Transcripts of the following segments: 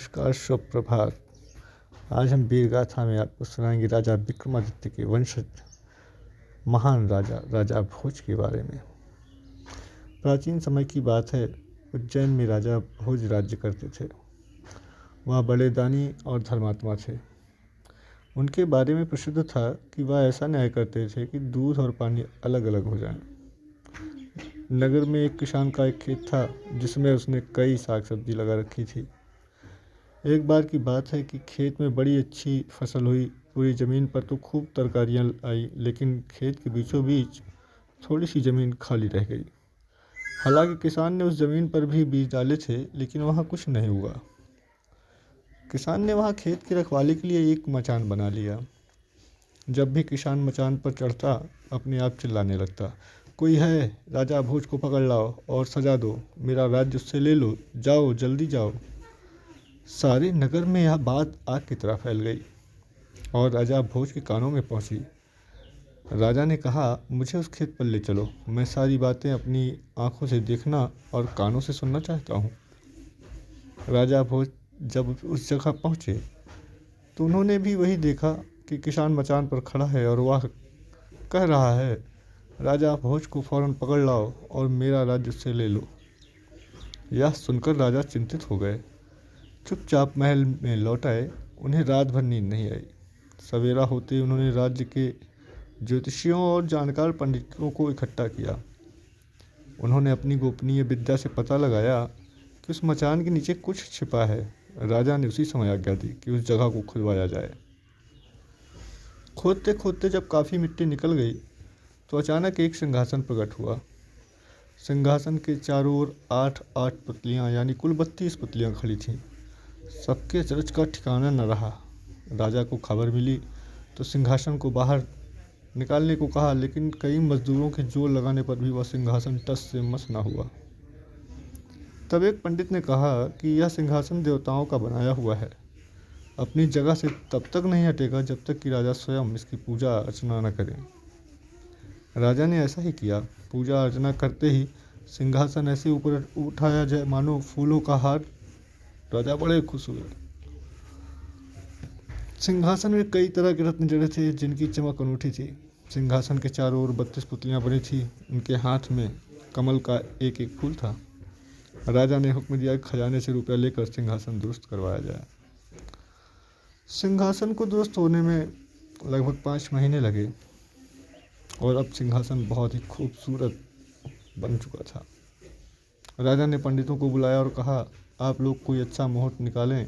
नमस्कार, शुभ प्रभात। आज हम वीर गाथा में आपको सुनाएंगे राजा विक्रमादित्य के वंशज महान राजा राजा भोज के बारे में। प्राचीन समय की बात है, उज्जैन में राजा भोज राज्य करते थे। वह बड़े दानी और धर्मात्मा थे। उनके बारे में प्रसिद्ध था कि वह ऐसा न्याय करते थे कि दूध और पानी अलग अलग हो जाएं। नगर में एक किसान का एक खेत था जिसमें उसने कई साग सब्जी लगा रखी थी। एक बार की बात है कि खेत में बड़ी अच्छी फसल हुई। पूरी ज़मीन पर तो खूब तरकारियां आई, लेकिन खेत के बीचों बीच थोड़ी सी ज़मीन खाली रह गई। हालांकि किसान ने उस ज़मीन पर भी बीज डाले थे, लेकिन वहाँ कुछ नहीं हुआ। किसान ने वहाँ खेत की रखवाली के लिए एक मचान बना लिया। जब भी किसान मचान पर चढ़ता, अपने आप चिल्लाने लगता, कोई है, राजा भोज को पकड़ लाओ और सजा दो, मेरा राज्य उससे ले लो, जाओ जल्दी जाओ। सारे नगर में यह बात आग की तरह फैल गई और राजा भोज के कानों में पहुंची। राजा ने कहा, मुझे उस खेत पर ले चलो, मैं सारी बातें अपनी आंखों से देखना और कानों से सुनना चाहता हूँ। राजा भोज जब उस जगह पहुँचे तो उन्होंने भी वही देखा कि किसान मचान पर खड़ा है और वह कह रहा है, राजा भोज को फौरन पकड़ लाओ और मेरा राज्य उससे ले लो। यह सुनकर राजा चिंतित हो गए। चुपचाप महल में लौट आए। उन्हें रात भर नींद नहीं आई। सवेरा होते उन्होंने राज्य के ज्योतिषियों और जानकार पंडितों को इकट्ठा किया। उन्होंने अपनी गोपनीय विद्या से पता लगाया कि उस मचान के नीचे कुछ छिपा है। राजा ने उसी समय आज्ञा दी कि उस जगह को खुदवाया जाए। खोदते खोदते जब काफ़ी मिट्टी निकल गई तो अचानक एक सिंहासन प्रकट हुआ। सिंहासन के चारों ओर 8-8 पुतलियाँ यानी कुल 32 पुतलियाँ खड़ी थीं। सबके अचरज का ठिकाना न रहा। राजा को खबर मिली तो सिंहासन को बाहर निकालने को कहा, लेकिन कई मजदूरों के जोर लगाने पर भी वह सिंहासन टस से मस न हुआ। तब एक पंडित ने कहा कि यह सिंहासन देवताओं का बनाया हुआ है, अपनी जगह से तब तक नहीं हटेगा जब तक कि राजा स्वयं इसकी पूजा अर्चना न करें। राजा ने ऐसा ही किया। पूजा अर्चना करते ही सिंहासन ऐसे ऊपर उठाया जाए मानो फूलों का हार। राजा बड़े खुश हुए। सिंहासन में कई तरह के रत्न जड़े थे जिनकी चमक अनूठी थी। सिंहासन के चारों ओर 32 पुतलियां बनी थी। उनके हाथ में कमल का एक एक फूल था। राजा ने हुक्म दिया कि खजाने से रुपया लेकर सिंहासन दुरुस्त करवाया जाए। सिंहासन को दुरुस्त होने में लगभग 5 महीने लगे और अब सिंहासन बहुत ही खूबसूरत बन चुका था। राजा ने पंडितों को बुलाया और कहा, आप लोग कोई अच्छा मुहूर्त निकालें,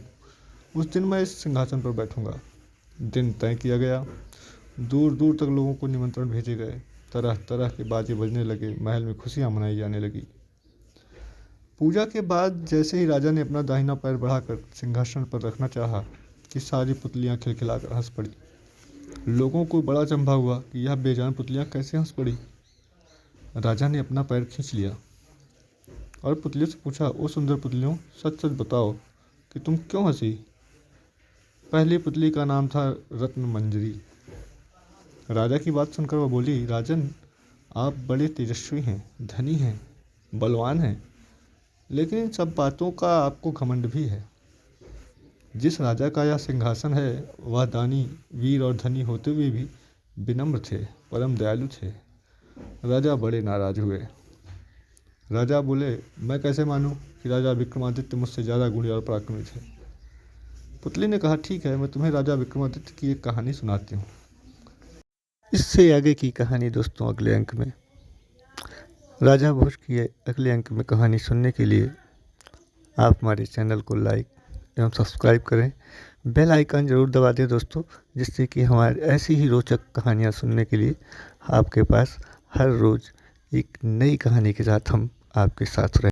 उस दिन मैं इस सिंहासन पर बैठूंगा। दिन तय किया गया। दूर दूर तक लोगों को निमंत्रण भेजे गए। तरह तरह के बाजे बजने लगे। महल में खुशियां मनाई जाने लगी। पूजा के बाद जैसे ही राजा ने अपना दाहिना पैर बढ़ाकर सिंहासन पर रखना चाहा कि सारी पुतलियां खिलखिलाकर हंस पड़ी। लोगों को बड़ा अचंभा हुआ कि यह बेजान पुतलियां कैसे हंस पड़ी। राजा ने अपना पैर खींच लिया और पुतलियों से पूछा, ओ सुंदर पुतलियों, सच सच बताओ कि तुम क्यों हंसी। पहली पुतली का नाम था रत्न मंजरी। राजा की बात सुनकर वह बोली, राजन, आप बड़े तेजस्वी हैं, धनी हैं, बलवान हैं, लेकिन इन सब बातों का आपको घमंड भी है। जिस राजा का यह सिंहासन है वह दानी, वीर और धनी होते हुए भी विनम्र थे, परम दयालु थे। राजा बड़े नाराज हुए। राजा बोले, मैं कैसे मानूं कि राजा विक्रमादित्य मुझसे ज़्यादा गुणी और पराक्रमी थे। पुतली ने कहा, ठीक है, मैं तुम्हें राजा विक्रमादित्य की एक कहानी सुनाती हूँ। इससे आगे की कहानी दोस्तों अगले अंक में। राजा भोज की अगले अंक में कहानी सुनने के लिए आप हमारे चैनल को लाइक एवं सब्सक्राइब करें। बेल आइकन ज़रूर दबा दें दोस्तों, जिससे कि हमारे ऐसी ही रोचक कहानियाँ सुनने के लिए आपके पास हर रोज़ एक नई कहानी के साथ हम आपके साथ रहें।